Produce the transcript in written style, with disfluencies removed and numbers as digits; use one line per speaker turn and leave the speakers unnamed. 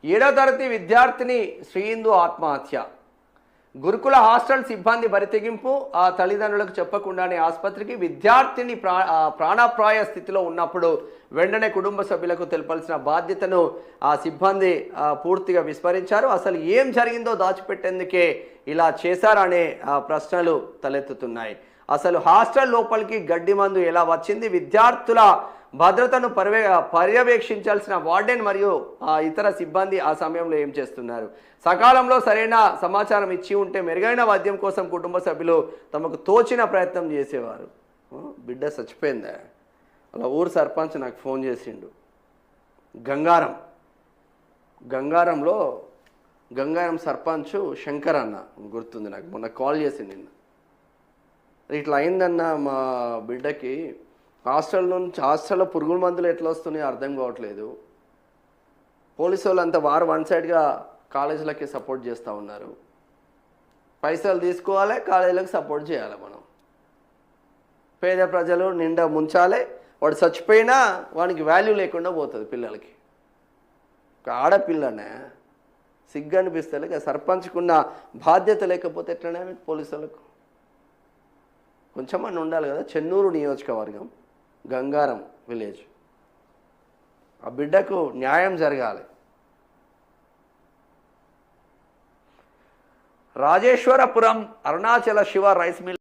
ఏడవ తరగతి విద్యార్థిని శ్రీయిందు ఆత్మహత్య. గురుకుల హాస్టల్ సిబ్బంది బరితెగింపు, ఆ తల్లిదండ్రులకు చెప్పకుండానే ఆసుపత్రికి. విద్యార్థిని ప్రాణాపాయ స్థితిలో ఉన్నప్పుడు వెంటనే కుటుంబ సభ్యులకు తెలపాల్సిన బాధ్యతను ఆ సిబ్బంది పూర్తిగా విస్మరించారు. అసలు ఏం జరిగిందో దాచిపెట్టేందుకే ఇలా చేశారనే ప్రశ్నలు తలెత్తుతున్నాయి. అసలు హాస్టల్ లోపలికి గడ్డి మందు ఎలా వచ్చింది? విద్యార్థుల భద్రతను పర్యవేక్షించాల్సిన వార్డెన్ మరియు ఇతర సిబ్బంది ఆ సమయంలో ఏం చేస్తున్నారు? సకాలంలో సరైన సమాచారం ఇచ్చి ఉంటే మెరుగైన వైద్యం కోసం కుటుంబ సభ్యులు తమకు తోచిన ప్రయత్నం చేసేవారు. బిడ్డ చచ్చిపోయిందా? అలా ఊరు సర్పంచ్ నాకు ఫోన్ చేసిండు. గంగారం సర్పంచ్ శంకర్ అన్న గుర్తుంది నాకు, మొన్న కాల్ చేసిండు నిన్న. ఇట్లా అయిందన్న మా బిడ్డకి హాస్టల్లో పురుగుల మందులు ఎట్లా వస్తున్నాయో అర్థం కావట్లేదు. పోలీసు వాళ్ళంతా వన్ సైడ్గా కాలేజీలకి సపోర్ట్ చేస్తూ ఉన్నారు. పైసలు తీసుకోవాలి, కాలేజీలకు సపోర్ట్ చేయాలి. మనం పేద ప్రజలు నిండా ముంచాలి. వాడు చచ్చిపోయినా వానికి వాల్యూ లేకుండా పోతుంది పిల్లలకి. ఒక ఆడపిల్లనే సిగ్గు అనిపిస్తే సర్పంచ్కున్న బాధ్యత లేకపోతే ఎట్లనే పోలీసు వాళ్ళకు కొంచెమన్నా ఉండాలి కదా. చెన్నూరు నియోజకవర్గం గంగారం విలేజ్. ఆ బిడ్డకు న్యాయం జరగాలి. Rajeswarapuram Arunachala Shiva rice mill